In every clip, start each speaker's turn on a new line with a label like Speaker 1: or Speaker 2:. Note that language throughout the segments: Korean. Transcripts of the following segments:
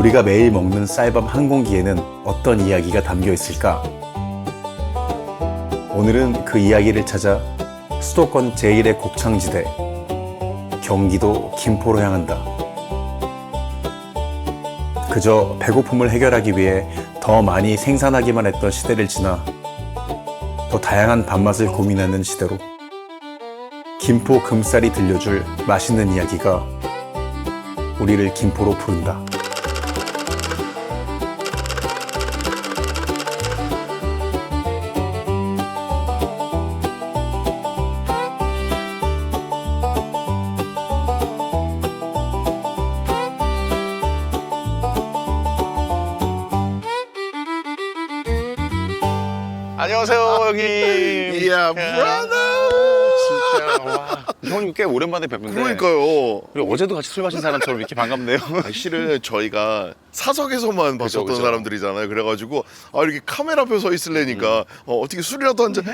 Speaker 1: 우리가 매일 먹는 쌀밥 한 공기에는 어떤 이야기가 담겨 있을까? 오늘은 그 이야기를 찾아 수도권 제1의 곡창지대 경기도 김포로 향한다. 그저 배고픔을 해결하기 위해 더 많이 생산하기만 했던 시대를 지나 더 다양한 밥맛을 고민하는 시대로 김포 금쌀이 들려줄 맛있는 이야기가 우리를 김포로 부른다.
Speaker 2: 안녕하세요, 형님.
Speaker 3: 이야, 브라더!
Speaker 2: 진짜, 와. 형님 꽤 오랜만에 뵙는데.
Speaker 3: 그러니까요.
Speaker 2: 그리고 어제도 같이 술 마신 사람처럼 이렇게 반갑네요.
Speaker 3: 실은 저희가 사석에서만 봤었던
Speaker 2: 그죠.
Speaker 3: 사람들이잖아요. 그래가지고 이렇게 카메라 앞에 서 있을래니까 어떻게 술이라도 한잔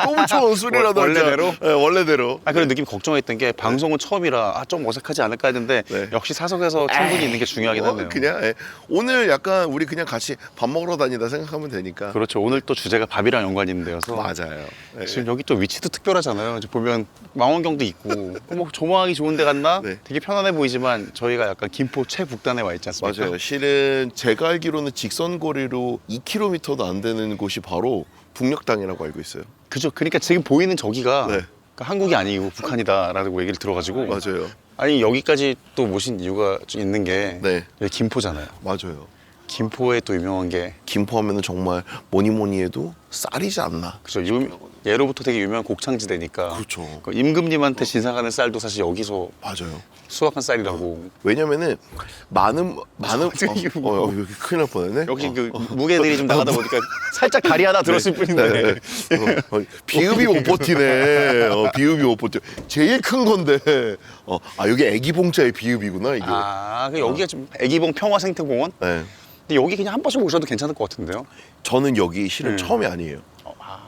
Speaker 3: 꼬물총 술이라도 한잔.
Speaker 2: 원래대로?
Speaker 3: 네, 원래대로.
Speaker 2: 그런 느낌 걱정했던 게 방송은 처음이라 좀 어색하지 않을까 했는데
Speaker 3: 네.
Speaker 2: 역시 사석에서 충분히 있는 게 중요하긴 하네요.
Speaker 3: 그냥 오늘 약간 우리 그냥 같이 밥 먹으러 다니다 생각하면 되니까.
Speaker 2: 그렇죠. 오늘 또 주제가 밥이랑 연관이 있는 데여서.
Speaker 3: 맞아요. 네.
Speaker 2: 지금 여기 또 위치도 특별하잖아요. 이제 보면 망원경도 있고 뭐 조망하기 좋은 데 갔나?
Speaker 3: 네.
Speaker 2: 되게 편안해 보이지만 저희가 약간 김포 최북단에 와 있지 않습니까?
Speaker 3: 맞아요. 실은 제가 알기로는 직선 거리로 2km도 안 되는 곳이 바로 북녘땅이라고 알고 있어요.
Speaker 2: 그죠. 그러니까 지금 보이는 저기가
Speaker 3: 네.
Speaker 2: 그러니까 한국이 아니고 북한이다라고 얘기를 들어가지고
Speaker 3: 맞아요.
Speaker 2: 아니 여기까지 또 모신 이유가 좀 있는 게
Speaker 3: 네.
Speaker 2: 여기 김포잖아요.
Speaker 3: 맞아요.
Speaker 2: 김포에 또 유명한 게
Speaker 3: 김포 하면은 정말 뭐니 해도 쌀이지 않나.
Speaker 2: 그죠. 예로부터 되게 유명한 곡창지대니까.
Speaker 3: 그렇죠.
Speaker 2: 그 임금님한테 신상하는 쌀도 사실 여기서
Speaker 3: 맞아요.
Speaker 2: 수확한 쌀이라고.
Speaker 3: 왜냐면은 많은
Speaker 2: 갑자기 뭐.
Speaker 3: 여기 큰일 날 뻔했네.
Speaker 2: 역시 그 무게들이 좀 나가다 보니까 살짝 다리 하나 들었을 뿐인데.
Speaker 3: 비읍이 못 버티네. 비읍이 못 버텨. 제일 큰 건데. 여기 애기 봉자의 비읍이구나 이게.
Speaker 2: 그 여기가 좀 애기봉 평화생태공원?
Speaker 3: 네.
Speaker 2: 근데 여기 그냥 한 번씩 오셔도 괜찮을 것 같은데요?
Speaker 3: 저는 여기 실은 처음이 아니에요.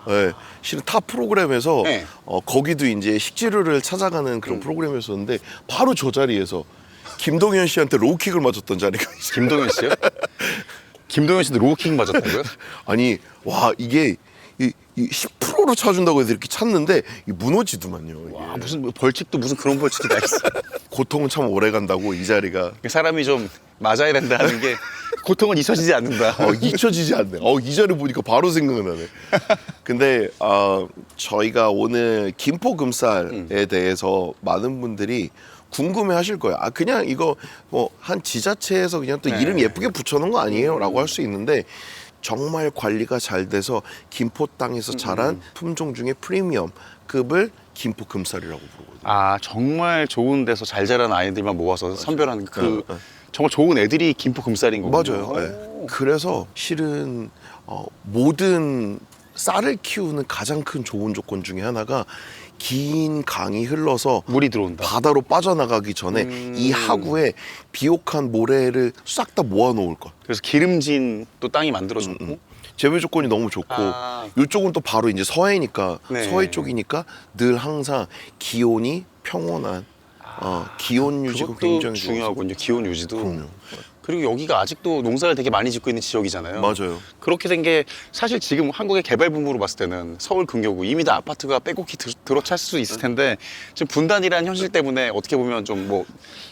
Speaker 3: 네, 실은 타 프로그램에서
Speaker 2: 네.
Speaker 3: 거기도 이제 식재료를 찾아가는 그런 프로그램이었었는데 바로 저 자리에서 김동현 씨한테 로우킥을 맞았던 자리가 있어요.
Speaker 2: 김동현 씨요? 김동현 씨도 로우킥 맞았다고요?
Speaker 3: 아니 와 이게 10%로 차준다고 해서 이렇게 찼는데 무너지더만요. 이게.
Speaker 2: 와, 무슨 벌칙도 무슨 그런 벌칙이 다 있어.
Speaker 3: 고통은 참 오래 간다고 이 자리가
Speaker 2: 사람이 좀 맞아야 된다 하는 게 고통은 잊혀지지 않는다.
Speaker 3: 잊혀지지 않네. 이 자리 보니까 바로 생각나네. 근데 저희가 오늘 김포 금쌀에 대해서 많은 분들이 궁금해하실 거예요. 그냥 이거 뭐 한 지자체에서 그냥 또 이름 예쁘게 붙여놓은 거 아니에요?라고 할 수 있는데. 정말 관리가 잘 돼서 김포 땅에서 자란 품종 중에 프리미엄급을 김포 금쌀이라고 부르거든요.
Speaker 2: 정말 좋은 데서 잘 자란 아이들만 모아서 선별하는 정말 좋은 애들이 김포 금쌀인 거군요.
Speaker 3: 맞아요. 네. 그래서 실은 모든 쌀을 키우는 가장 큰 좋은 조건 중에 하나가 긴 강이 흘러서
Speaker 2: 물이 들어온다.
Speaker 3: 바다로 빠져나가기 전에 이 하구에 비옥한 모래를 싹 다 모아놓을 것.
Speaker 2: 그래서 기름진 또 땅이 만들어졌고
Speaker 3: 재배 조건이 너무 좋고 이쪽은 또 바로 이제 서해니까
Speaker 2: 네.
Speaker 3: 서해 쪽이니까 늘 항상 기온이 평온한 기온 유지가
Speaker 2: 그것도
Speaker 3: 굉장히
Speaker 2: 중요하군요. 기온 유지도.
Speaker 3: 그럼요.
Speaker 2: 그리고 여기가 아직도 농사를 되게 많이 짓고 있는 지역이잖아요.
Speaker 3: 맞아요.
Speaker 2: 그렇게 된 게 사실 지금 한국의 개발 붐으로 봤을 때는 서울 근교구 이미 다 아파트가 빼곡히 들어찼을 수 있을 텐데 지금 분단이라는 현실 때문에 어떻게 보면 좀 뭐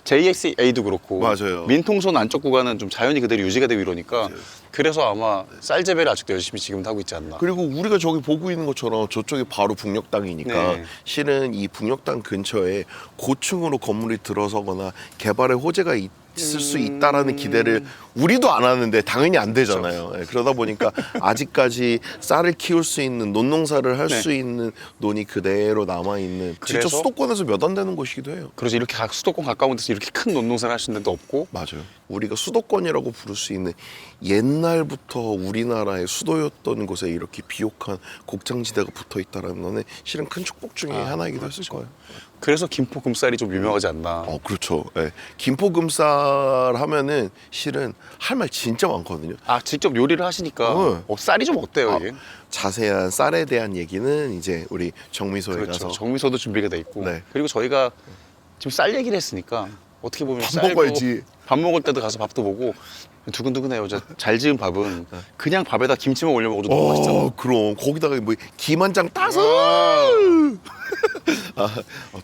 Speaker 2: JXA도 그렇고
Speaker 3: 맞아요.
Speaker 2: 민통선 안쪽 구간은 좀 자연이 그대로 유지가 되고 이러니까 그래서 아마 쌀 재배를 아직도 열심히 지금 하고 있지 않나.
Speaker 3: 그리고 우리가 저기 보고 있는 것처럼 저쪽이 바로 북녘 땅이니까
Speaker 2: 네.
Speaker 3: 실은 이 북녘 땅 근처에 고층으로 건물이 들어서거나 개발의 호재가 있을 수 있다라는 기대를 우리도 안 하는데 당연히 안 되잖아요. 네, 그러다 보니까 아직까지 쌀을 키울 수 있는 논농사를 할 수 있는 논이 그대로 남아 있는 진짜
Speaker 2: 그래서?
Speaker 3: 수도권에서 몇 안 되는 곳이기도 해요.
Speaker 2: 그래서 이렇게 수도권 가까운 데서 이렇게 큰 논농사를 할 수 있는 데도 없고
Speaker 3: 맞아요. 우리가 수도권이라고 부를 수 있는 옛날부터 우리나라의 수도였던 곳에 이렇게 비옥한 곡창지대가 붙어 있다는 거는 실은 큰 축복 중에 하나이기도 했을 거예요.
Speaker 2: 그래서 김포 금쌀이 좀 유명하지 않나.
Speaker 3: 그렇죠. 네. 김포 금쌀 하면은 실은 할 말 진짜 많거든요.
Speaker 2: 직접 요리를 하시니까 쌀이 좀 어때요 이게?
Speaker 3: 자세한 쌀에 대한 얘기는 이제 우리 정미소에
Speaker 2: 그렇죠.
Speaker 3: 가서
Speaker 2: 정미소도 준비가 돼 있고
Speaker 3: 네.
Speaker 2: 그리고 저희가 지금 쌀 얘기를 했으니까 어떻게 보면
Speaker 3: 밥
Speaker 2: 쌀도
Speaker 3: 먹어야지.
Speaker 2: 밥 먹을 때도 가서 밥도 보고 두근두근해요. 잘 지은 밥은 그냥 밥에다 김치만 올려 먹어도 너무 맛있잖아.
Speaker 3: 그럼 거기다가 뭐 김 한 장 따서.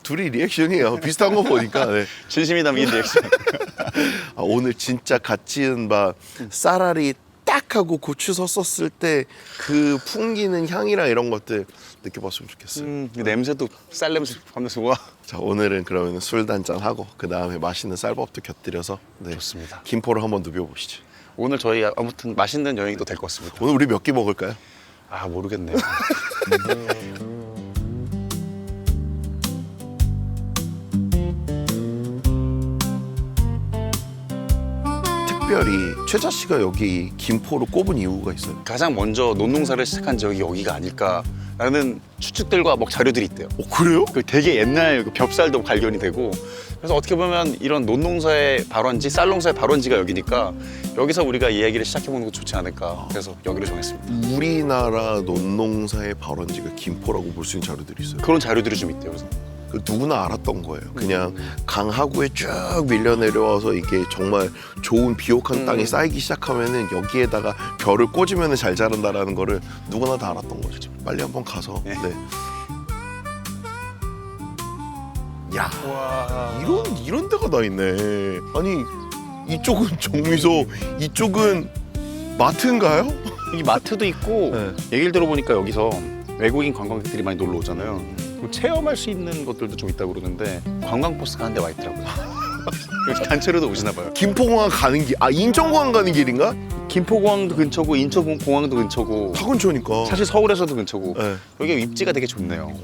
Speaker 3: 둘이 리액션이 비슷한 거 보니까. 네.
Speaker 2: 진심이 담긴 리액션.
Speaker 3: 오늘 진짜 갓 지은 밥 쌀알이 딱 하고 고추 섰었을 때 그 풍기는 향이랑 이런 것들 느껴봤으면 좋겠어요.
Speaker 2: 냄새도 쌀 냄새 하면서 와.
Speaker 3: 자, 오늘은 그러면 술 한잔 하고 그 다음에 맛있는 쌀밥도 곁들여서 네,
Speaker 2: 좋습니다.
Speaker 3: 김포를 한번 누벼보시죠.
Speaker 2: 오늘 저희 아무튼 맛있는 여행도 될 것 같습니다.
Speaker 3: 오늘 우리 몇 끼 먹을까요?
Speaker 2: 아 모르겠네요.
Speaker 3: 특별히 최자 씨가 여기 김포로 꼽은 이유가 있어요.
Speaker 2: 가장 먼저 논농사를 시작한 지역이 여기가 아닐까라는 추측들과 뭐 자료들이 있대요.
Speaker 3: 그래요?
Speaker 2: 그 되게 옛날 그 벽살도 발견이 되고 그래서 어떻게 보면 이런 논농사의 발원지, 쌀농사의 발원지가 여기니까 여기서 우리가 이야기를 시작해보는 것도 좋지 않을까 그래서 여기를 정했습니다.
Speaker 3: 우리나라 논농사의 발원지가 김포라고 볼 수 있는 자료들이 있어요.
Speaker 2: 그런 자료들이 좀 있대요. 그래서
Speaker 3: 그 누구나 알았던 거예요. 그냥 강하구에 쭉 밀려 내려와서 이게 정말 좋은 비옥한 땅이 쌓이기 시작하면은 여기에다가 벼를 꽂으면 잘 자란다라는 거를 누구나 다 알았던 거죠. 빨리 한번 가서.
Speaker 2: 네.
Speaker 3: 네. 야,
Speaker 2: 와.
Speaker 3: 이런 데가 다 있네. 아니 이쪽은 정미소, 이쪽은 마트인가요?
Speaker 2: 여기 마트도 있고
Speaker 3: 네.
Speaker 2: 얘기를 들어보니까 여기서 외국인 관광객들이 많이 놀러 오잖아요. 그리고 체험할 수 있는 것들도 좀 있다고 그러는데 관광버스가 한 대 와 있더라고요. 여기 단체로도 오시나 봐요.
Speaker 3: 김포공항 가는 길, 인천공항 가는 길인가?
Speaker 2: 김포공항도 근처고 인천공항도 근처고
Speaker 3: 다 근처니까.
Speaker 2: 사실 서울에서도 근처고
Speaker 3: 네.
Speaker 2: 여기 입지가 되게 좋네요.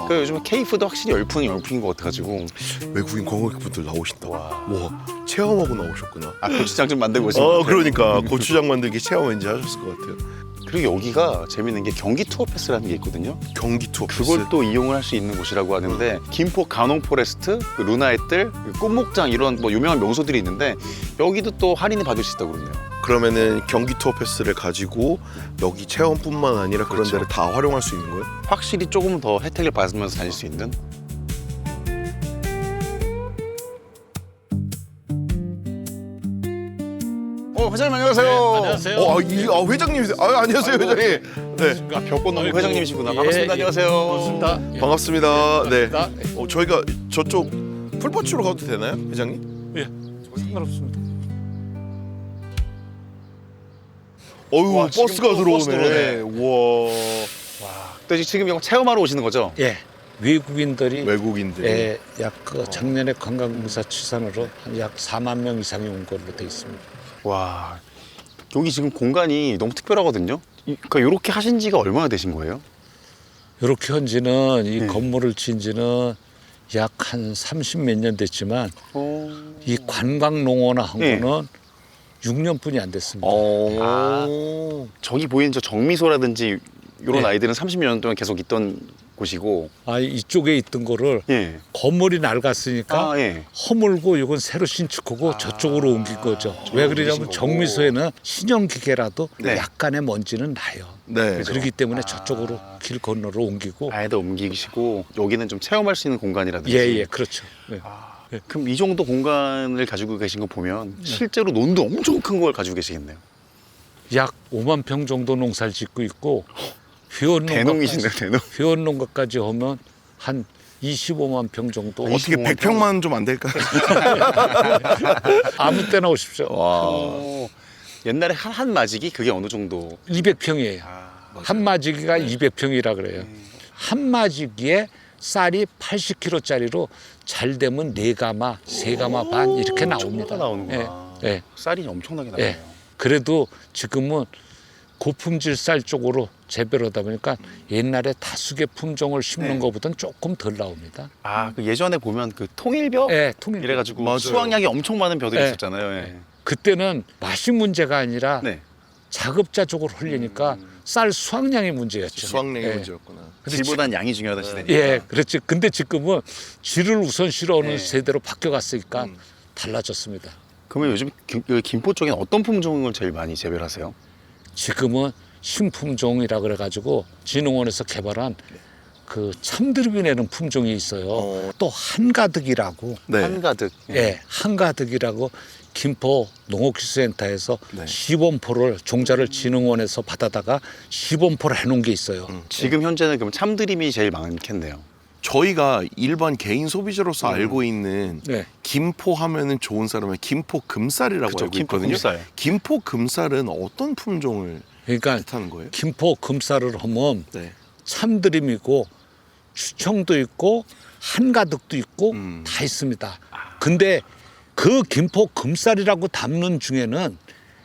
Speaker 2: 그 요즘에 K푸드 확실히 열풍인 것 같아가지고
Speaker 3: 외국인 관광객분들 나오신다.
Speaker 2: 와.
Speaker 3: 와, 체험하고 나오셨구나.
Speaker 2: 고추장 좀 만들고 오신 것 같아요.
Speaker 3: 그러니까 고추장 만들기 체험 왠지 하셨을 것 같아요.
Speaker 2: 그리고 여기가 재밌는 게 경기 투어 패스라는 게 있거든요.
Speaker 3: 경기 투어 패스.
Speaker 2: 그걸 또 이용을 할 수 있는 곳이라고 하는데 김포 가농 포레스트, 그 루나의 뜰, 그 꽃목장 이런 뭐 유명한 명소들이 있는데 여기도 또 할인을 받을 수 있다고 그러네요.
Speaker 3: 그러면은 경기 투어 패스를 가지고 여기 체험뿐만 아니라 그런
Speaker 2: 그렇죠.
Speaker 3: 데를 다 활용할 수 있는 거예요?
Speaker 2: 확실히 조금 더 혜택을 받으면서 다닐 수 있는. 회장님 안녕하세요.
Speaker 4: 안녕하세요.
Speaker 3: 회장님이세요. 안녕하세요, 회장님. 네,
Speaker 2: 벽꽃농구
Speaker 4: 아이고,
Speaker 2: 회장님이시구나.
Speaker 4: 예,
Speaker 2: 반갑습니다.
Speaker 4: 예.
Speaker 2: 안녕하세요.
Speaker 4: 반갑습니다. 예.
Speaker 3: 반갑습니다. 네.
Speaker 4: 반갑습니다.
Speaker 3: 저희가 저쪽 풀밭으로 가도 되나요, 회장님?
Speaker 4: 예, 상관없습니다.
Speaker 3: 어유,
Speaker 2: 와, 지금
Speaker 3: 버스가
Speaker 2: 또 버스
Speaker 3: 들어오네.
Speaker 2: 들어오네.
Speaker 3: 우와.
Speaker 2: 또 지금 이거 체험하러 오시는 거죠?
Speaker 4: 예, 외국인들이
Speaker 3: 외국인들.
Speaker 4: 약 작년에 관광공사 추산으로 한 약 4만 명 이상이 온 걸로 돼 있습니다.
Speaker 2: 와, 여기 지금 공간이 너무 특별하거든요. 그러니까 이렇게 하신 지가 얼마나 되신 거예요?
Speaker 4: 이렇게 한 지는 이
Speaker 2: 네.
Speaker 4: 건물을 지은 지는 약 한 30몇 년 됐지만 이 관광농원화 한
Speaker 2: 네.
Speaker 4: 거는 6년뿐이 안 됐습니다.
Speaker 2: 저기 보이는 저 정미소라든지 이런
Speaker 4: 네.
Speaker 2: 아이들은 30년 동안 계속 있던 곳이고.
Speaker 4: 이쪽에 있던 거를
Speaker 2: 예.
Speaker 4: 건물이 낡았으니까
Speaker 2: 예.
Speaker 4: 허물고 이건 새로 신축하고 저쪽으로 옮긴 거죠. 왜 그러냐면
Speaker 2: 옮기신 거고.
Speaker 4: 정미소에는 신형기계라도
Speaker 2: 네.
Speaker 4: 약간의 먼지는 나요.
Speaker 3: 네.
Speaker 2: 그죠.
Speaker 4: 그렇기 때문에 저쪽으로 길 건너로 옮기고
Speaker 2: 아예도 옮기시고 여기는 좀 체험할 수 있는 공간이라든지.
Speaker 4: 예, 그렇죠. 예.
Speaker 2: 그럼 이 정도 공간을 가지고 계신 거 보면 실제로 논도 엄청 큰 걸 가지고 계시겠네요.
Speaker 4: 약 5만 평 정도 농사를 짓고 있고
Speaker 2: 대농이시네요, 대농.
Speaker 4: 회원농가까지 하면 한 25만 평 정도.
Speaker 3: 어떻게 100평만 좀 안 될까요?
Speaker 4: 아무 때나 오십시오.
Speaker 2: 옛날에 한 마지기 그게 어느 정도?
Speaker 4: 200평이에요. 한 마지기가 200평이라 그래요. 한 마지기에 쌀이 80kg짜리로 잘 되면 4가마, 3가마 반 이렇게 나옵니다.
Speaker 2: 나오는구나.
Speaker 4: 예, 예.
Speaker 2: 쌀이 엄청나게 나와요.
Speaker 4: 예. 그래도 지금은 고품질 쌀 쪽으로 재배를 하다 보니까 옛날에 다수개 품종을 심는
Speaker 2: 네.
Speaker 4: 것보다는 조금 덜 나옵니다.
Speaker 2: 그 예전에 보면 그 통일벼
Speaker 4: 예, 통일.
Speaker 2: 이래가지고
Speaker 3: 맞아요.
Speaker 2: 수확량이 엄청 많은 벼들이
Speaker 4: 네.
Speaker 2: 있었잖아요. 예.
Speaker 4: 그때는 맛이 문제가 아니라
Speaker 2: 네.
Speaker 4: 자급자족을 하려니까 쌀 수확량이 문제였죠.
Speaker 3: 수학량의
Speaker 4: 예.
Speaker 3: 문제였구나.
Speaker 2: 질보단 양이 중요하다는 시대니까.
Speaker 4: 예, 그렇지. 근데 지금은 질을 우선시로 하는
Speaker 2: 네.
Speaker 4: 세대로 바뀌어갔으니까 달라졌습니다.
Speaker 2: 그러면 요즘 김포 쪽엔 어떤 품종을 제일 많이 재배를 하세요?
Speaker 4: 지금은 신품종이라 그래가지고 진흥원에서 개발한 그 참드름이 내는 품종이 있어요. 또 한가득이라고.
Speaker 3: 네.
Speaker 2: 한가득.
Speaker 4: 예, 한가득이라고 김포 농업기술센터에서
Speaker 3: 네.
Speaker 4: 시범포를 종자를 진흥원에서 받아다가 시범포를 해놓은 게 있어요.
Speaker 2: 지금 현재는 그럼 참드림이 제일 많겠네요.
Speaker 3: 저희가 일반 개인 소비자로서 알고 있는
Speaker 4: 네.
Speaker 3: 김포 하면은 좋은 쌀은 김포 금쌀이라고
Speaker 2: 그쵸,
Speaker 3: 알고
Speaker 2: 김포
Speaker 3: 있거든요.
Speaker 2: 금쌀.
Speaker 3: 김포 금쌀은 어떤 품종을
Speaker 4: 그러니까
Speaker 3: 뜻하는 거예요?
Speaker 4: 김포 금쌀을 하면
Speaker 3: 네.
Speaker 4: 참드림이고 추청도 있고 한가득도 있고 다 있습니다. 근데 그 김포 금쌀이라고 담는 중에는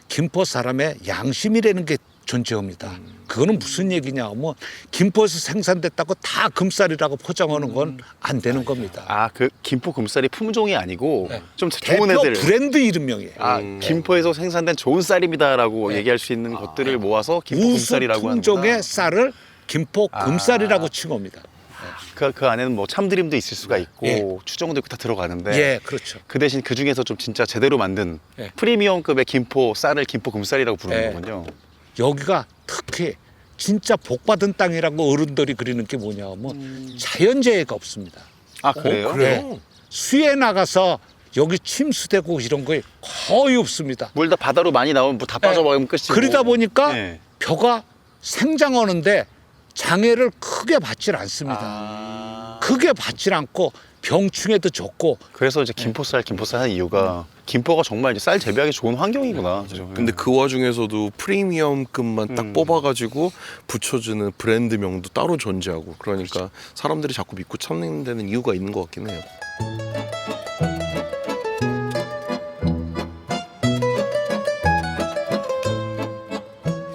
Speaker 4: 김포 사람의 양심이라는 게 존재합니다. 그거는 무슨 얘기냐 하면 김포에서 생산됐다고 다 금쌀이라고 포장하는 건 안 되는 겁니다.
Speaker 2: 아, 그 김포 금쌀이 품종이 아니고
Speaker 4: 네.
Speaker 2: 좀 좋은
Speaker 4: 대표
Speaker 2: 애들.
Speaker 4: 브랜드 이름명이에요.
Speaker 2: 아, 김포에서 생산된 좋은 쌀입니다라고 얘기할 수 있는 것들을 모아서 김포
Speaker 4: 우수
Speaker 2: 금쌀이라고 하는구나.
Speaker 4: 품종의 쌀을 김포 금쌀이라고 칭합니다.
Speaker 2: 그 안에는 뭐 참드림도 있을 수가 있고
Speaker 4: 예.
Speaker 2: 추정도 있고 다 들어가는데
Speaker 4: 예, 그렇죠.
Speaker 2: 그 대신 그 중에서 좀 진짜 제대로 만든
Speaker 4: 예.
Speaker 2: 프리미엄급의 김포 쌀을 김포 금쌀이라고 부르는
Speaker 4: 예.
Speaker 2: 거군요.
Speaker 4: 여기가 특히 진짜 복받은 땅이라고 어른들이 그리는 게 뭐냐 하면 자연재해가 없습니다.
Speaker 2: 아, 그래요?
Speaker 4: 네. 수에 나가서 여기 침수되고 이런 거 거의 없습니다.
Speaker 2: 물 다 바다로 많이 나오면 뭐 다 빠져버리면 끝이고.
Speaker 4: 그러다 보니까
Speaker 2: 네.
Speaker 4: 벼가 생장하는데 장애를 크게 받질 않습니다.
Speaker 2: 아.
Speaker 4: 크게 받질 않고 병충해도 좋고
Speaker 2: 그래서 이제 김포쌀 하는 이유가 김포가 정말 이제 쌀 재배하기 좋은 환경이구나. 그죠?
Speaker 3: 근데 그 와중에서도 프리미엄급만 딱 뽑아가지고 붙여주는 브랜드명도 따로 존재하고 그러니까 사람들이 자꾸 믿고 찾는 데는 이유가 있는 것 같긴 해요.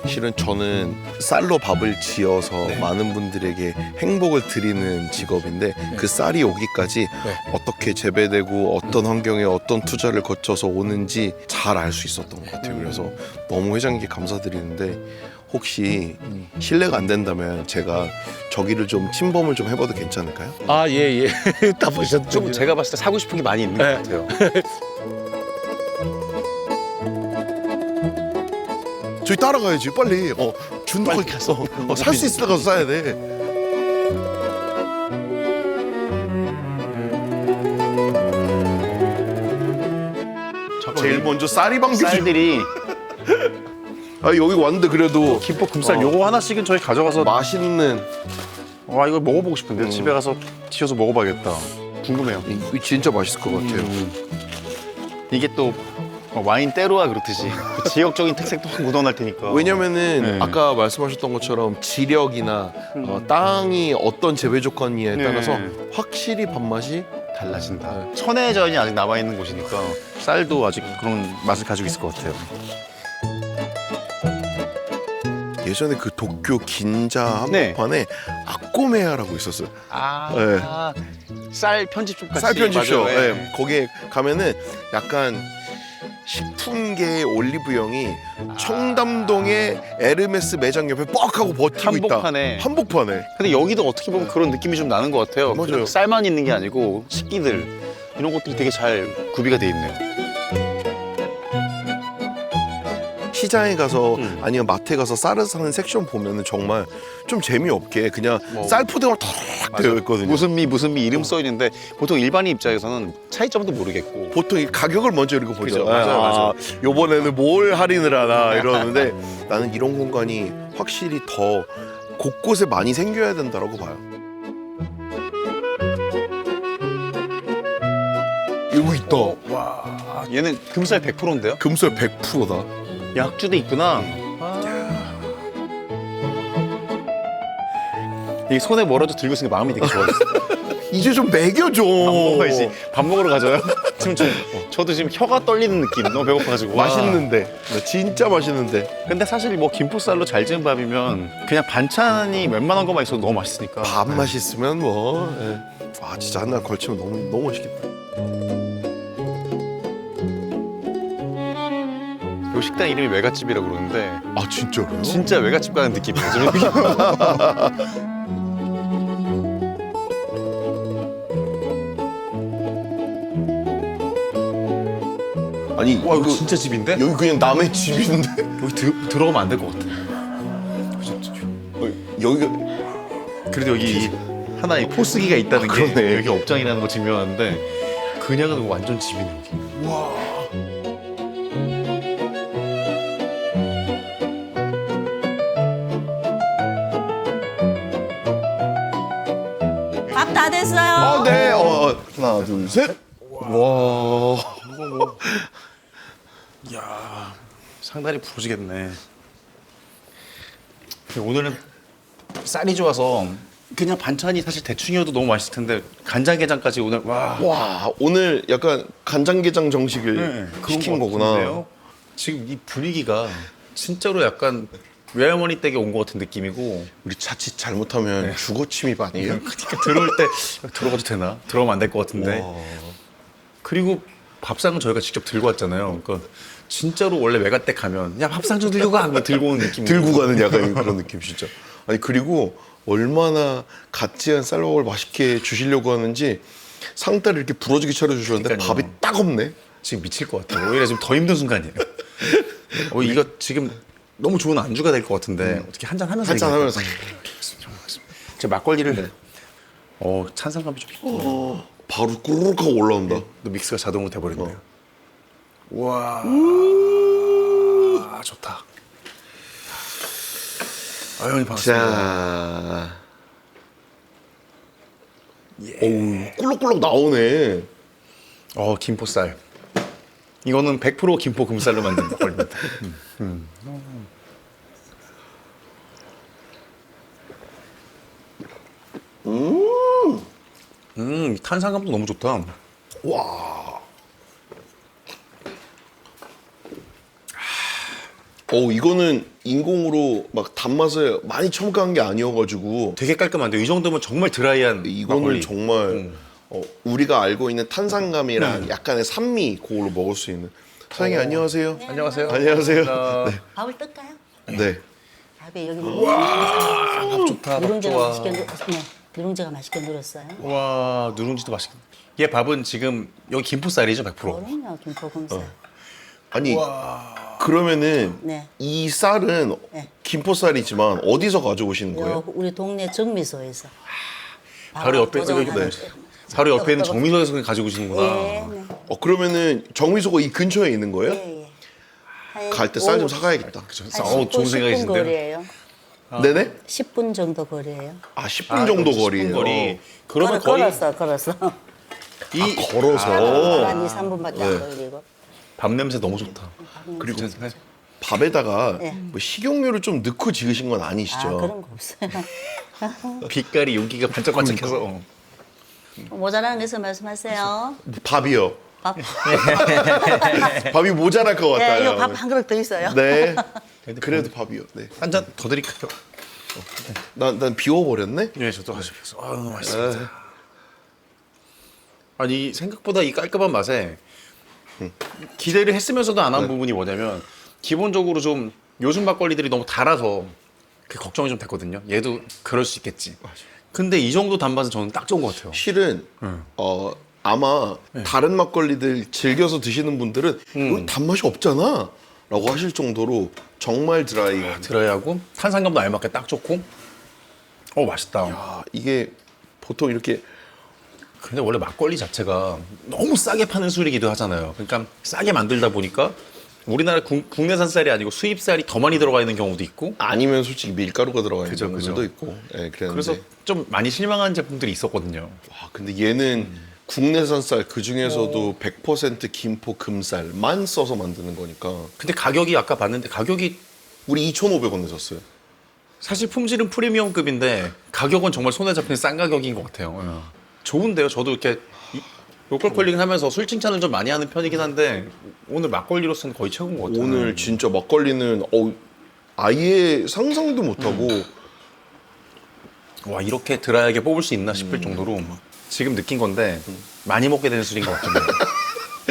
Speaker 3: 실은 저는 쌀로 밥을 지어서 많은 분들에게 행복을 드리는 직업인데 그 쌀이 오기까지 어떻게 재배되고 어떤 환경에 어떤 투자를 거쳐서 오는지 잘 알 수 있었던 것 같아요. 그래서 너무 회장님께 감사드리는데 혹시 실례가 안 된다면 제가 저기를 좀 침범을 좀 해봐도 괜찮을까요?
Speaker 4: 아 예예 다 보셨죠?
Speaker 2: 좀 제가 봤을 때 사고 싶은 게 많이 있는 것
Speaker 4: 네.
Speaker 2: 같아요.
Speaker 3: 저기 따라가야지 빨리. 준다고 가서 살 수 있을 때 가서 사야 돼. 제일 먼저 쌀이 방귀.
Speaker 2: 쌀들이
Speaker 3: 아 여기 왔는데 그래도
Speaker 2: 김포 금쌀 요거 하나씩은 저희 가져가서
Speaker 3: 맛있는
Speaker 2: 와 이거 먹어보고 싶은데 집에 가서 튀어서 먹어봐야겠다. 궁금해요.
Speaker 3: 이 진짜 맛있을 것 같아요.
Speaker 2: 이게 또 와인 때로와 그렇듯이 그 지역적인 특색도 확 묻어날 테니까.
Speaker 3: 왜냐면은
Speaker 2: 네.
Speaker 3: 아까 말씀하셨던 것처럼 지력이나 땅이 어떤 재배 조건이에
Speaker 2: 네.
Speaker 3: 따라서 확실히 밥맛이
Speaker 2: 달라진다. 천혜전이 아직 남아 있는 곳이니까 쌀도 아직 그런 맛을 가지고 있을 것 같아요.
Speaker 3: 예전에 그 도쿄 긴자
Speaker 2: 네.
Speaker 3: 한복판에 아꼬메야라고 있었어요.
Speaker 2: 쌀 편집숍 같이.
Speaker 3: 쌀 편집쇼.
Speaker 2: 맞아요. 예.
Speaker 3: 네. 거기에 가면은 약간 식품계의 올리브영이 청담동의 에르메스 매장 옆에 뻑 하고 버티고
Speaker 2: 한복판에.
Speaker 3: 있다. 한복판에.
Speaker 2: 근데 여기도 어떻게 보면 그런 느낌이 좀 나는 것 같아요.
Speaker 3: 맞아요.
Speaker 2: 그냥 쌀만 있는 게 아니고 식기들 이런 것들이 되게 잘 구비가 돼 있네요.
Speaker 3: 시장에 가서 아니면 마트에 가서 쌀을 사는 섹션 보면은 정말 좀 재미없게 그냥
Speaker 2: 뭐,
Speaker 3: 쌀 포대가 탁 되어 있거든요.
Speaker 2: 무슨 미 이름 써 있는데 보통 일반인 입장에서는 차이점도 모르겠고.
Speaker 3: 보통 이 가격을 먼저 이렇게 보죠.
Speaker 2: 그죠, 맞아요.
Speaker 3: 요번에는 뭘 할인을 하나 이러는데 나는 이런 공간이 확실히 더 곳곳에 많이 생겨야 된다라고 봐요. 여기 있다.
Speaker 2: 와, 얘는 금쌀 100%인데요?
Speaker 3: 금쌀 100%다.
Speaker 2: 약주도 있구나. 이게 손에 뭐라도 들고 있으니까 마음이 되게 좋아졌어.
Speaker 3: 이제 좀 먹여줘.
Speaker 2: 밥 먹어야지. 밥 먹으러 가져요? 지금 저도 지금 혀가 떨리는 느낌. 너무 배고파가지고. 와.
Speaker 3: 맛있는데. 진짜 맛있는데.
Speaker 2: 근데 사실 뭐 김포쌀로 잘 지은 밥이면 그냥 반찬이 웬만한 것만 있어도 너무 맛있으니까.
Speaker 3: 밥 맛있으면 뭐. 예. 아 진짜 한날 걸치면 너무 맛있겠다.
Speaker 2: 요 식당 이름이 외갓집이라고 그러는데
Speaker 3: 아 진짜로요?
Speaker 2: 진짜 외갓집 가는 느낌이에요. 지금.
Speaker 3: 아니
Speaker 2: 와 이거 진짜 집인데?
Speaker 3: 여기 그냥 남의 집인데.
Speaker 2: 여기 들어가면 안 될 것 같아.
Speaker 3: 여기가
Speaker 2: 그래도 여기 하나의 포스기가 있다는 게
Speaker 3: 그러네.
Speaker 2: 여기 업장이라는 거 증명하는데 그냥은 완전 집이네 여기.
Speaker 5: 밥 다 됐어요.
Speaker 3: 아, 네. 하나, 둘, 셋. 와.
Speaker 2: 이야 상다리 부러지겠네. 오늘은 쌀이 좋아서 그냥 반찬이 사실 대충이어도 너무 맛있을 텐데 간장게장까지 오늘
Speaker 3: 와, 오늘 약간 간장게장 정식을
Speaker 2: 그런
Speaker 3: 시킨
Speaker 2: 것
Speaker 3: 거구나.
Speaker 2: 같은데요? 지금 이 분위기가 진짜로 약간 외할머니 댁에 온 것 같은 느낌이고
Speaker 3: 우리 자칫 잘못하면 주거 침입 아니에요?
Speaker 2: 그러니까 들어올 때 들어가도 되나? 들어가면 안 될 것 같은데.
Speaker 3: 와.
Speaker 2: 그리고 밥상은 저희가 직접 들고 왔잖아요. 그러니까 진짜로 원래 외가댁 가면 야 밥상 좀 들고 가! 하고 들고 오는 느낌.
Speaker 3: 들고 가는 약간 그런 느낌 진짜. 아니 그리고 얼마나 갓 지은 쌀밥을 맛있게 주시려고 하는지 상다리 이렇게 부러지게 차려주셨는데
Speaker 2: 그러니까요.
Speaker 3: 밥이 딱 없네.
Speaker 2: 지금 미칠 것 같아요. 오히려 지금 더 힘든 순간이에요. 이거 지금 너무 좋은 안주가 될 것 같은데 어떻게 한잔 하면서
Speaker 3: 한잔
Speaker 2: 얘기할까요?
Speaker 3: 하면서.
Speaker 2: 제 막걸리를 찬성감이 좀 있고
Speaker 3: 바로 꾸르륵 하고 올라온다.
Speaker 2: 또 믹스가 자동으로 돼버렸네요. 우와 좋다. 아유 반갑습니다.
Speaker 3: 자. 어우, 꿀럭꿀럭 나오네.
Speaker 2: 김포쌀. 이거는 100% 김포 금쌀로 만든 막걸리입니다. 탄산감도 너무 좋다.
Speaker 3: 와. 이거는 인공으로 막 단맛을 많이 첨가한 게 아니어가지고
Speaker 2: 되게 깔끔한데 이 정도면 정말 드라이한
Speaker 3: 이거는
Speaker 2: 막걸리.
Speaker 3: 정말 우리가 알고 있는 탄산감이랑 약간의 산미 그걸로 먹을 수 있는. 사장님 안녕하세요.
Speaker 2: 안녕하세요.
Speaker 3: 안녕하세요.
Speaker 5: 밥을 뜰까요?
Speaker 3: 네.
Speaker 5: 밥에 여기 밥
Speaker 2: 좋다. 밥
Speaker 5: 누룽지가
Speaker 2: 좋아.
Speaker 5: 맛있게 네, 누룽지가 맛있게 늘었어요.
Speaker 2: 와 누룽지도 맛있겠다. 얘 밥은 지금 여기 김포쌀이죠 100%.
Speaker 5: 그럼요, 김포금살.
Speaker 3: 아니 그러면은
Speaker 5: 네.
Speaker 3: 이 쌀은
Speaker 5: 네.
Speaker 3: 김포쌀이지만 어디서 가져오시는 거예요?
Speaker 5: 우리 동네 정미소에서.
Speaker 2: 바로 옆에
Speaker 5: 도정하는
Speaker 2: 여기
Speaker 5: 데.
Speaker 2: 바로 옆에 있는 정미소에서 그냥 가지고 오시는구나.
Speaker 5: 예, 네.
Speaker 3: 그러면은 정미소가 이 근처에 있는 거예요?
Speaker 5: 예, 예.
Speaker 3: 갈 때 쌀 좀 사가야겠다.
Speaker 2: 좋은
Speaker 5: 10분
Speaker 2: 생각이신데요.
Speaker 5: 거리예요.
Speaker 3: 네네?
Speaker 5: 10분 정도 거리예요.
Speaker 3: 10분 정도
Speaker 2: 10분
Speaker 3: 거리예요.
Speaker 2: 거리. 그러면 거의
Speaker 5: 걸었어.
Speaker 2: 이
Speaker 3: 걸어서
Speaker 5: 한 2, 3분밖에 안 걸리고.
Speaker 2: 밥 냄새 너무 좋다.
Speaker 3: 그리고
Speaker 2: 네.
Speaker 3: 밥에다가
Speaker 5: 네.
Speaker 3: 뭐 식용유를 좀 넣고 지으신 건 아니시죠?
Speaker 5: 그런 거 없어요.
Speaker 2: 빛깔이 윤기가 반짝반짝해서
Speaker 5: 모자라는 거에서 말씀하세요.
Speaker 3: 밥이요.
Speaker 5: 밥.
Speaker 3: 밥이 모자랄 것
Speaker 5: 네,
Speaker 3: 같아요.
Speaker 5: 이거 밥 한 그릇 더 있어요.
Speaker 3: 네. 그래도 밥이요. 네.
Speaker 2: 한 잔 더 드릴까요?
Speaker 3: 난 비워버렸네.
Speaker 2: 네, 저도 가져오겠어. 너무 맛있습니다. 아니 생각보다 이 깔끔한 맛에 기대를 했으면서도 안 한 부분이 뭐냐면 기본적으로 좀 요즘 막걸리들이 너무 달아서 그 걱정이 좀 됐거든요. 얘도 그럴 수 있겠지. 근데 이 정도 단맛은 저는 딱 좋은 것 같아요.
Speaker 3: 실은 아마 다른 막걸리들 즐겨서 드시는 분들은 이거 단맛이 없잖아 라고 하실 정도로 정말 드라이.
Speaker 2: 드라이하고 탄산감도 알맞게 딱 좋고 맛있다.
Speaker 3: 이게 보통 이렇게
Speaker 2: 근데 원래 막걸리 자체가 너무 싸게 파는 술이기도 하잖아요. 그러니까 싸게 만들다 보니까 우리나라 국내산 쌀이 아니고 수입 쌀이 더 많이 들어가 있는 경우도 있고
Speaker 3: 아니면 솔직히 밀가루가 들어가 있는
Speaker 2: 그죠,
Speaker 3: 경우도
Speaker 2: 그죠.
Speaker 3: 있고. 네, 그랬는데.
Speaker 2: 그래서 좀 많이 실망한 제품들이 있었거든요.
Speaker 3: 와, 근데 얘는 국내산 쌀 그 중에서도 100% 김포 금쌀만 써서 만드는 거니까.
Speaker 2: 근데 가격이 아까 봤는데 가격이
Speaker 3: 우리 2,500원 내셨어요.
Speaker 2: 사실 품질은 프리미엄급인데 가격은 정말 손에 잡히는 싼 가격인 것 같아요. 좋은데요. 저도 이렇게 로컬 컬링 하면서 술 칭찬을 좀 많이 하는 편이긴 한데 오늘 막걸리로서는 거의 최고인 것 같아요.
Speaker 3: 오늘 진짜 막걸리는 아예 상상도 못하고
Speaker 2: 와 이렇게 드라이하게 뽑을 수 있나 싶을 정도로 지금 느낀 건데 많이 먹게 되는 술인 것 같긴 해요.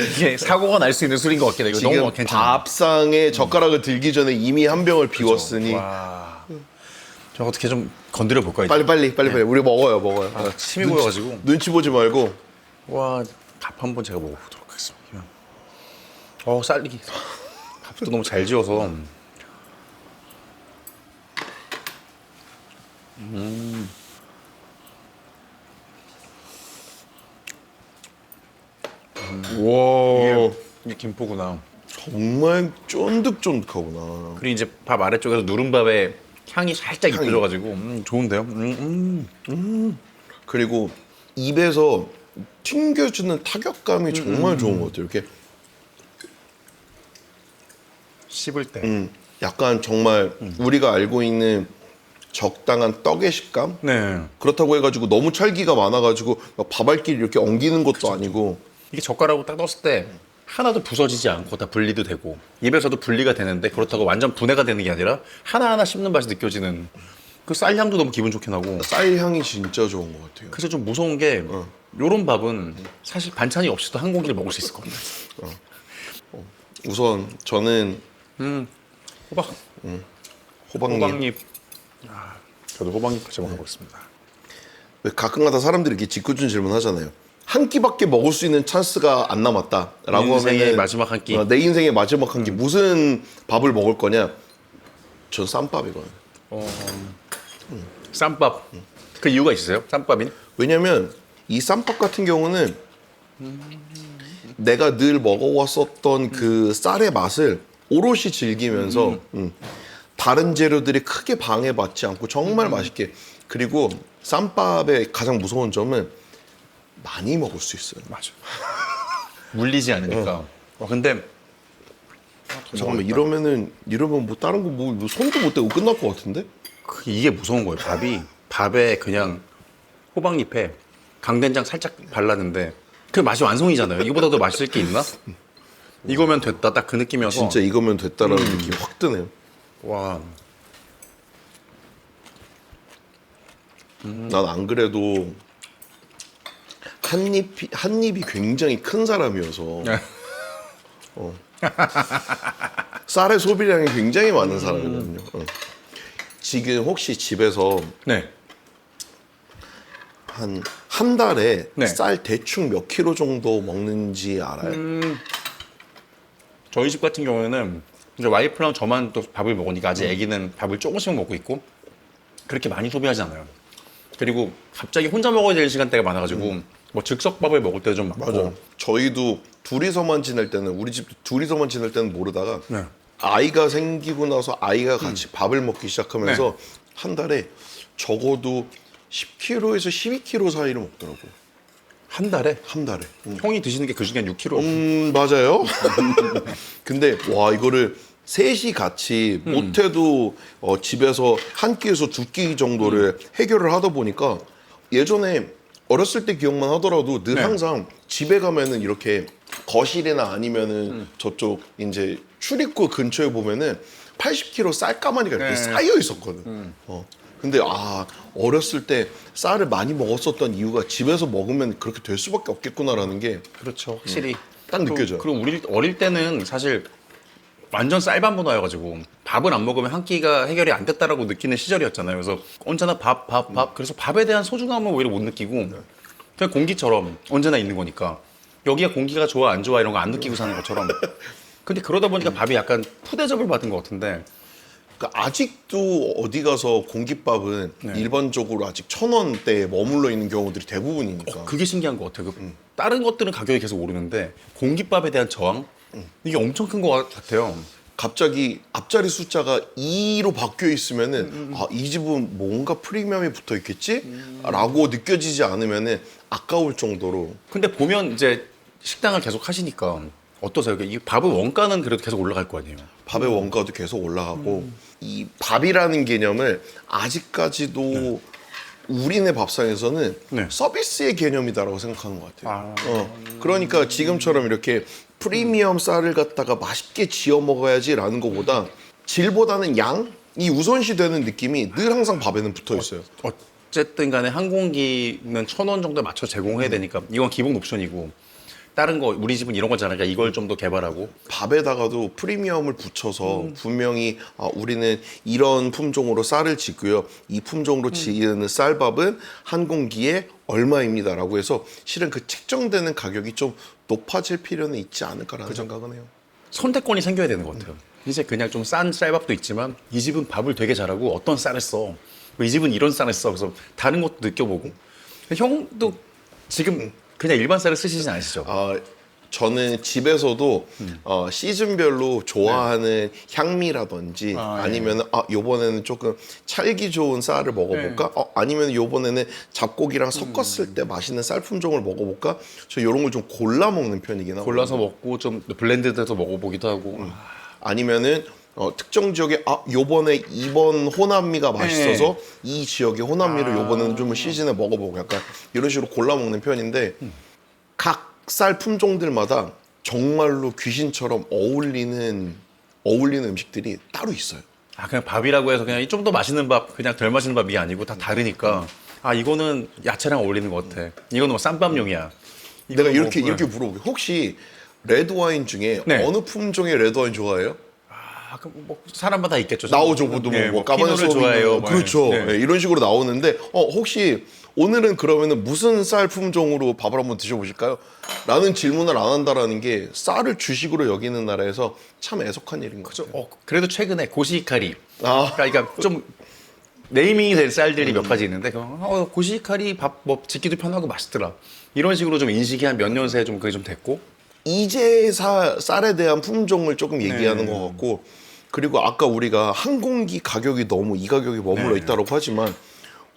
Speaker 2: 이게 사고가 날 수 있는 술인 것 같긴 해요. 이거
Speaker 3: 지금
Speaker 2: 너무 괜찮아요.
Speaker 3: 밥상에 젓가락을 들기 전에 이미 한 병을 비웠으니
Speaker 2: 와. 저 어떻게 좀 건드려 볼까요?
Speaker 3: 빨리 우리 먹어요.
Speaker 2: 침이 고여가지고.
Speaker 3: 눈치 보지 말고.
Speaker 2: 와, 밥 한번 제가 먹어보도록 하겠습니다. 쌀리기. 밥도 너무 잘 지어서. 와, 이게 김포구나.
Speaker 3: 정말 쫀득쫀득하구나.
Speaker 2: 그리고 이제 밥 아래쪽에서 누른밥에 향이 살짝 입혀져가지고 좋은데요?
Speaker 3: 그리고 입에서 튕겨주는 타격감이 정말 좋은 것 같아요. 이렇게
Speaker 2: 씹을 때.
Speaker 3: 약간 정말 우리가 알고 있는 적당한 떡의 식감?
Speaker 2: 네.
Speaker 3: 그렇다고 해가지고 너무 찰기가 많아가지고 막 밥알끼리 이렇게 엉기는 것도 아니고
Speaker 2: 이게 젓가락으로 딱 넣었을 때 하나도 부서지지 않고 다 분리도 되고 입에서도 분리가 되는데 그렇다고 완전 분해가 되는 게 아니라 하나하나 씹는 맛이 느껴지는 그 쌀 향도 너무 기분 좋게 나고.
Speaker 3: 쌀 향이 진짜 좋은 것 같아요.
Speaker 2: 그래서 좀 무서운 게 요런 밥은 사실 반찬이 없이도 한 공기를 먹을 수 있을 겁니다.
Speaker 3: 우선 저는
Speaker 2: 호박.
Speaker 3: 호박잎.
Speaker 2: 호박잎. 저도 호박잎 같이 먹어보겠습니다.
Speaker 3: 왜 가끔가다 사람들이 이렇게 짓궂은 질문 하잖아요. 한 끼밖에 먹을 수 있는 찬스가 안 남았다라고
Speaker 2: 내 인생의
Speaker 3: 하면은
Speaker 2: 마지막 한 끼.
Speaker 3: 내 인생의 마지막 한 끼 무슨 밥을 먹을 거냐? 전 쌈밥이거든요.
Speaker 2: 쌈밥. 그 이유가 있으세요? 쌈밥인?
Speaker 3: 왜냐면 이 쌈밥 같은 경우는 내가 늘 먹어왔었던 그 쌀의 맛을 오롯이 즐기면서 다른 재료들이 크게 방해받지 않고 정말 맛있게. 그리고 쌈밥의 가장 무서운 점은 많이 먹을 수 있어요.
Speaker 2: 맞아. 물리지 않으니까. 근데
Speaker 3: 잠깐만 이러면 뭐 다른 거 뭐 손도 못 대고 끝날 것 같은데?
Speaker 2: 이게 무서운 거예요. 밥에 그냥 호박잎에 강된장 살짝 발랐는데 그 맛이 완성이잖아요. 이거보다 더 맛있을 게 있나? 이거면 됐다. 딱 그 느낌이어서.
Speaker 3: 진짜 이거면 됐다라는 느낌이 확 드네요.
Speaker 2: 와.
Speaker 3: 난 안 그래도 한 입이 굉장히 큰 사람이어서 쌀의 소비량이 굉장히 많은 사람이거든요. 지금 혹시 집에서
Speaker 2: 네.
Speaker 3: 한 달에
Speaker 2: 네.
Speaker 3: 쌀 대충 몇 킬로 정도 먹는지 알아요?
Speaker 2: 저희 집 같은 경우에는 이제 와이프랑 저만 또 밥을 먹으니까 아직 아기는 밥을 조금씩 먹고 있고 그렇게 많이 소비하지 않아요. 그리고 갑자기 혼자 먹어야 될 시간대가 많아가지고 뭐 즉석밥을 먹을 때도 좀 많고.
Speaker 3: 맞아. 저희도 둘이서만 지낼 때는 우리 집도 둘이서만 지낼 때는 모르다가
Speaker 2: 네.
Speaker 3: 아이가 생기고 나서 아이가 같이 밥을 먹기 시작하면서 한 달에 적어도 10kg에서 12kg 사이를 먹더라고요.
Speaker 2: 한 달에?
Speaker 3: 한 달에.
Speaker 2: 형이 드시는 게 그 중에 한 6kg.
Speaker 3: 맞아요. 근데 와 이거를 셋이 같이 못해도 집에서 한 끼에서 두 끼 정도를 해결을 하다 보니까 예전에 어렸을 때 기억만 하더라도 늘
Speaker 2: 네.
Speaker 3: 항상 집에 가면은 이렇게 거실이나 아니면은 저쪽 이제 출입구 근처에 보면은 80kg 쌀가마니가 이렇게
Speaker 2: 네.
Speaker 3: 쌓여 있었거든. 근데 어렸을 때 쌀을 많이 먹었었던 이유가 집에서 먹으면 그렇게 될 수밖에 없겠구나라는 게
Speaker 2: 그렇죠. 확실히.
Speaker 3: 딱 느껴져요.
Speaker 2: 그리고 우리 어릴 때는 사실 완전 쌀밥 문화여가지고 밥을 안 먹으면 한 끼가 해결이 안 됐다라고 느끼는 시절이었잖아요. 그래서 언제나 밥. 그래서 밥에 대한 소중함을 오히려 못 느끼고 그냥 공기처럼 언제나 있는 거니까 여기가 공기가 좋아 안 좋아 이런 거 안 느끼고 사는 것처럼. 근데 그러다 보니까 밥이 약간 푸대접을 받은 것 같은데.
Speaker 3: 그러니까 아직도 어디 가서 공깃밥은 일반적으로 아직 1,000원대에 머물러 있는 경우들이 대부분이니까.
Speaker 2: 그게 신기한 것 같아요. 다른 것들은 가격이 계속 오르는데 공깃밥에 대한 저항? 이게 엄청 큰 것 같아요.
Speaker 3: 갑자기 앞자리 숫자가 2로 바뀌어 있으면은 이 집은 뭔가 프리미엄이 붙어 있겠지? 라고 느껴지지 않으면은 아까울 정도로.
Speaker 2: 근데 보면 이제 식당을 계속 하시니까 어떠세요? 이 밥의 원가는 그래도 계속 올라갈 거 아니에요?
Speaker 3: 밥의 원가도 계속 올라가고 이 밥이라는 개념을 아직까지도 우리네 밥상에서는
Speaker 2: 네.
Speaker 3: 서비스의 개념이다라고 생각하는 것 같아요. 그러니까 지금처럼 이렇게 프리미엄 쌀을 갖다가 맛있게 지어 먹어야지라는 것보다 질보다는 양이 우선시 되는 느낌이 늘 항상 밥에는 붙어 있어요.
Speaker 2: 어쨌든 간에 한 공기는 1,000원 정도에 맞춰 제공해야 되니까 이건 기본 옵션이고 다른 거 우리 집은 이런 거잖아요. 그러니까 이걸 좀 더 개발하고
Speaker 3: 밥에다가도 프리미엄을 붙여서 분명히 우리는 이런 품종으로 쌀을 짓고요. 이 품종으로 지은 쌀밥은 한 공기에 얼마입니다라고 해서 실은 그 책정되는 가격이 좀 높아질 필요는 있지 않을까라는 생각은 해요.
Speaker 2: 선택권이 생겨야 되는 것 같아요. 이제 그냥 좀 싼 쌀밥도 있지만 이 집은 밥을 되게 잘하고 어떤 쌀을 써. 이 집은 이런 쌀을 써. 그래서 다른 것도 느껴보고. 형도 지금 그냥 일반 쌀을 쓰시진 않으시죠?
Speaker 3: 저는 집에서도 시즌별로 좋아하는 향미라든지 아니면 요번에는 조금 찰기 좋은 쌀을 먹어볼까? 아니면 요번에는 잡고기랑 섞었을 때 맛있는 쌀 품종을 먹어볼까? 저 이런 걸 좀 골라 먹는 편이긴 하고
Speaker 2: 골라서 먹고 좀 블렌드돼서 먹어보기도 하고.
Speaker 3: 아니면은 특정 지역에 요번에 이번 호남미가 맛있어서 이 지역의 호남미를 요번에는 좀 시즌에 먹어보고 약간 이런 식으로 골라 먹는 편인데 각 쌀 품종들마다 정말로 귀신처럼 어울리는 음식들이 따로 있어요.
Speaker 2: 그냥 밥이라고 해서 그냥 좀 더 맛있는 밥, 그냥 덜 맛있는 밥이 아니고 다 다르니까. 이거는 야채랑 어울리는 것 같아. 이거는 뭐 쌈밥용이야.
Speaker 3: 내가
Speaker 2: 이거는
Speaker 3: 이렇게 물어볼게. 혹시 레드 와인 중에
Speaker 2: 네.
Speaker 3: 어느 품종의 레드 와인 좋아해요?
Speaker 2: 그럼 뭐 사람마다 있겠죠.
Speaker 3: 나오죠. 뭐 까바네
Speaker 2: 피노를 좋아해요. 뭐.
Speaker 3: 그렇죠.
Speaker 2: 네.
Speaker 3: 네, 이런 식으로 나오는데 혹시 오늘은 그러면은 무슨 쌀 품종으로 밥을 한번 드셔보실까요? 라는 질문을 안 한다라는 게 쌀을 주식으로 여기는 나라에서 참 애석한 일인 거죠.
Speaker 2: 그래도 최근에 고시카리.
Speaker 3: 아.
Speaker 2: 그러니까 좀 네이밍이 될 쌀들이 몇 가지 있는데 고시카리 밥 뭐 짓기도 편하고 맛있더라. 이런 식으로 좀 인식이 한 몇 년 새에 좀 그게 좀 됐고.
Speaker 3: 이제 쌀에 대한 품종을 조금 얘기하는 것 같고 그리고 아까 우리가 한 공기 가격이 너무 이 가격에 머물러 있다고 하지만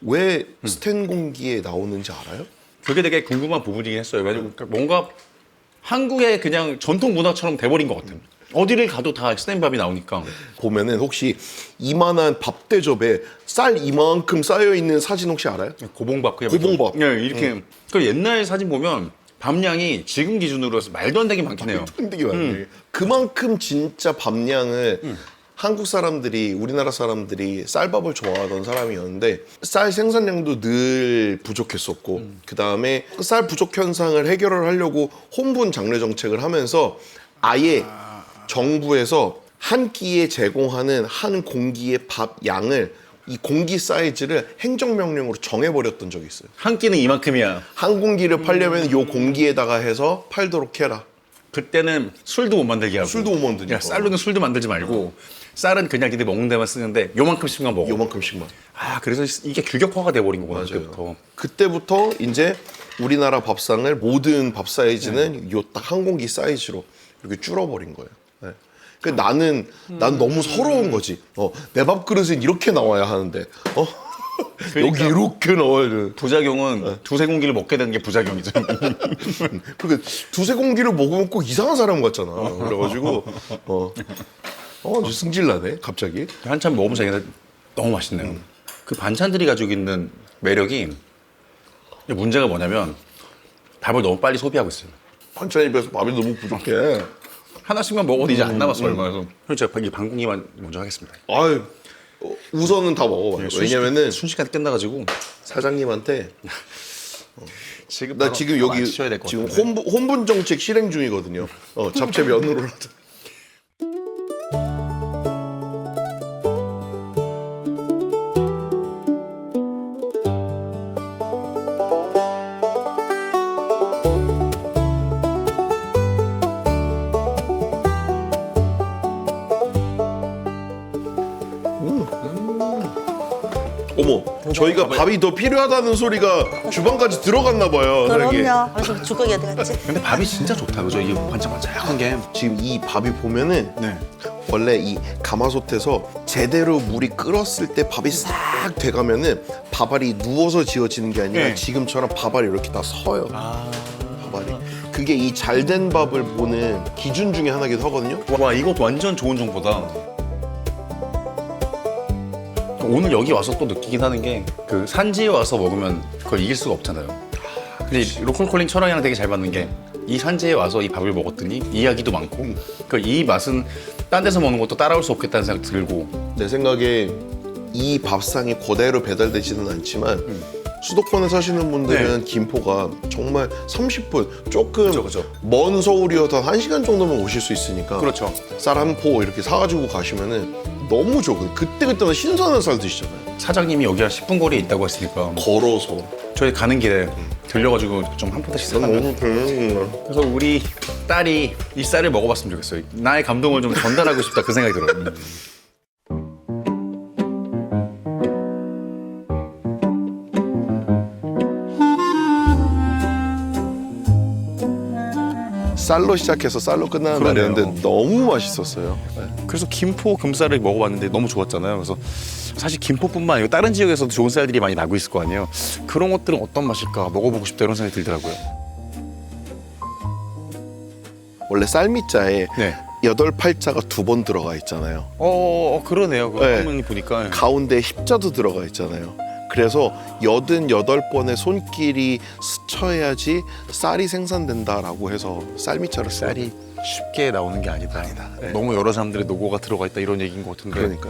Speaker 3: 왜 스텐 공기에 나오는지 알아요?
Speaker 2: 그게 되게 궁금한 부분이긴 했어요. 왜냐면 뭔가 한국의 그냥 전통 문화처럼 돼버린 것 같아요. 어디를 가도 다 스텐밥이 나오니까.
Speaker 3: 보면은 혹시 이만한 밥 대접에 쌀 이만큼 쌓여 있는 사진 혹시 알아요?
Speaker 2: 고봉밥. 그냥
Speaker 3: 고봉밥.
Speaker 2: 네, 이렇게. 그 옛날 사진 보면 밥량이 지금 기준으로 해서 말도 안 되게 많긴 해요.
Speaker 3: 되게 많네. 그만큼 진짜 밥량을 한국 사람들이 우리나라 사람들이 쌀밥을 좋아하던 사람이었는데 쌀 생산량도 늘 부족했었고 그 다음에 쌀 부족 현상을 해결을 하려고 혼분 장려 정책을 하면서 아예 정부에서 한 끼에 제공하는 한 공기의 밥 양을 이 공기 사이즈를 행정명령으로 정해버렸던 적이 있어요.
Speaker 2: 한 끼는 이만큼이야.
Speaker 3: 한 공기를 팔려면 요 공기에다가 해서 팔도록 해라.
Speaker 2: 그때는 술도 못 만들게 하고.
Speaker 3: 술도 못 만드니까.
Speaker 2: 야, 쌀로는 술도 만들지 말고 쌀은 그냥 니네 먹는 데만 쓰는데 요만큼씩만 먹어.
Speaker 3: 요만큼씩만.
Speaker 2: 그래서 이게 규격화가 돼버린 거구나.
Speaker 3: 맞아요.
Speaker 2: 그때부터.
Speaker 3: 그때부터 이제 우리나라 밥상을 모든 밥 사이즈는 요 딱 한 공기 사이즈로 이렇게 줄어버린 거예요. 네. 난 너무 서러운 거지. 내 밥그릇은 이렇게 나와야 하는데,
Speaker 2: 그러니까
Speaker 3: 여기 이렇게 나와야 돼.
Speaker 2: 부작용은 두세 공기를 먹게 되는 게 부작용이죠.
Speaker 3: 그러니까 두세 공기를 먹으면 꼭 이상한 사람 같잖아. 그래가지고, 승질나네, 갑자기.
Speaker 2: 한참 먹으면서 얘기했는데 너무 맛있네요. 그 반찬들이 가지고 있는 매력이 문제가 뭐냐면 밥을 너무 빨리 소비하고 있어요.
Speaker 3: 반찬에 비해서 밥이 너무 부족해.
Speaker 2: 하나씩만 먹어도 이제 안 남았어 얼마. 그래서 제가 이 방공기만 먼저 하겠습니다.
Speaker 3: 아유, 우선은 다 먹어봐요. 왜냐면은
Speaker 2: 순식간에 끝나가지고
Speaker 3: 사장님한테
Speaker 2: 지금
Speaker 3: 나 지금 여기
Speaker 2: 마셔야 될것
Speaker 3: 지금
Speaker 2: 같은데.
Speaker 3: 혼분 정책 실행 중이거든요. 잡채 면으로라도. 어머, 저희가 밥이 더 필요하다는 소리가 주방까지 들어갔나 봐요. 사장님.
Speaker 5: 그럼요. 그래서 죽거기 어디 갔지?
Speaker 2: 근데 밥이 진짜 좋다 그죠? 이게 반짝반짝한 게.
Speaker 3: 지금 이 밥이 보면은
Speaker 2: 네.
Speaker 3: 원래 이 가마솥에서 제대로 물이 끓었을 때 밥이 싹 돼가면은 밥알이 누워서 지어지는 게 아니라
Speaker 2: 네.
Speaker 3: 지금처럼 밥알이 이렇게 다 서요. 밥알이. 그게 이 잘된 밥을 보는 기준 중에 하나기도 하거든요.
Speaker 2: 와 이거 완전 좋은 정보다. 오늘 여기 와서 또 느끼긴 하는 게 그 산지에 와서 먹으면 그걸 이길 수가 없잖아요. 근데 이 로컬콜링 철학이랑 되게 잘 맞는 게 이 산지에 와서 이 밥을 먹었더니 이야기도 많고 그 이 맛은 딴 데서 먹는 것도 따라올 수 없겠다는 생각 들고.
Speaker 3: 내 생각에 이 밥상이 그대로 배달되지는 않지만 수도권에 사시는 분들은 김포가 정말 30분 조금
Speaker 2: 그죠.
Speaker 3: 먼 서울이어도 1시간 정도면 오실 수 있으니까
Speaker 2: 그렇죠.
Speaker 3: 쌀 한 포 이렇게 사가지고 가시면은 너무 좋고 그때그때마다 신선한 쌀 드시잖아요.
Speaker 2: 사장님이 여기 한 10분 거리에 있다고 했으니까
Speaker 3: 걸어서.
Speaker 2: 저희 가는 길에 들려가지고 좀 한 포대씩 사가면.
Speaker 3: 너무 배는
Speaker 2: 그래서 우리 딸이 이 쌀을 먹어봤으면 좋겠어요. 나의 감동을 좀 전달하고 싶다 그 생각이 들어요.
Speaker 3: 쌀로 시작해서 쌀로 끝나는
Speaker 2: 그러네요.
Speaker 3: 날이었는데 너무 맛있었어요. 네.
Speaker 2: 그래서 김포 금쌀을 먹어봤는데 너무 좋았잖아요. 그래서 사실 김포뿐만 아니고 다른 지역에서도 좋은 쌀들이 많이 나고 있을 거 아니에요. 그런 것들은 어떤 맛일까 먹어보고 싶다 이런 생각이 들더라고요.
Speaker 3: 원래 쌀미자에
Speaker 2: 네.
Speaker 3: 8팔자가 2번 들어가 있잖아요.
Speaker 2: 그러네요.
Speaker 3: 네.
Speaker 2: 화면이 보니까.
Speaker 3: 가운데 십자도 들어가 있잖아요. 그래서 88번의 손길이 스쳐야지 쌀이 생산된다라고 해서 쌀미자를 써요.
Speaker 2: 쌀이 쉽게 나오는 게 아니다.
Speaker 3: 네.
Speaker 2: 너무 여러 사람들의 노고가 들어가 있다 이런 얘기인 것 같은데.
Speaker 3: 그러니까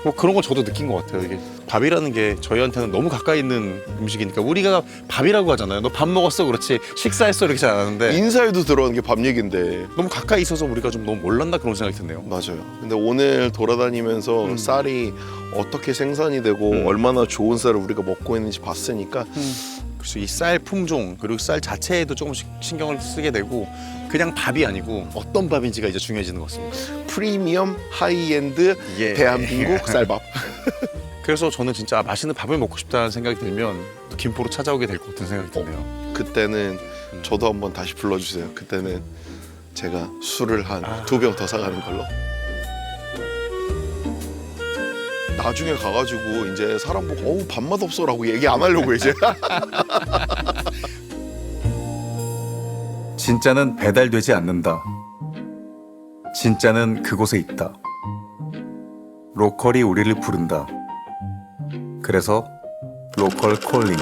Speaker 2: 뭐 그런 건 저도 느낀 것 같아요. 이게 밥이라는 게 저희한테는 너무 가까이 있는 음식이니까 우리가 밥이라고 하잖아요. 너 밥 먹었어, 그렇지? 식사했어 이렇게 잘 안 하는데
Speaker 3: 인사에도 들어가는 게 밥 얘긴데.
Speaker 2: 너무 가까이 있어서 우리가 좀 너무 몰랐나 그런 생각이 드네요.
Speaker 3: 맞아요. 근데 오늘 돌아다니면서 쌀이 어떻게 생산이 되고 얼마나 좋은 쌀을 우리가 먹고 있는지 봤으니까
Speaker 2: 그래서 이 쌀 품종 그리고 쌀 자체에도 조금씩 신경을 쓰게 되고 그냥 밥이 아니고 어떤 밥인지가 이제 중요해지는 것 같습니다.
Speaker 3: 프리미엄 하이엔드
Speaker 2: 예.
Speaker 3: 대한민국 쌀밥.
Speaker 2: 그래서 저는 진짜 맛있는 밥을 먹고 싶다는 생각이 들면 또 김포로 찾아오게 될 것 같은 생각이 드네요.
Speaker 3: 그때는 저도 한번 다시 불러주세요. 그때는 제가 술을 한 2병 더 사가는 걸로. 나중에 가가지고 이제 사람 보고 어우 밥맛 없어라고 얘기 안 하려고 이제.
Speaker 1: 진짜는 배달되지 않는다. 진짜는 그곳에 있다. 로컬이 우리를 부른다. 그래서 로컬 콜링.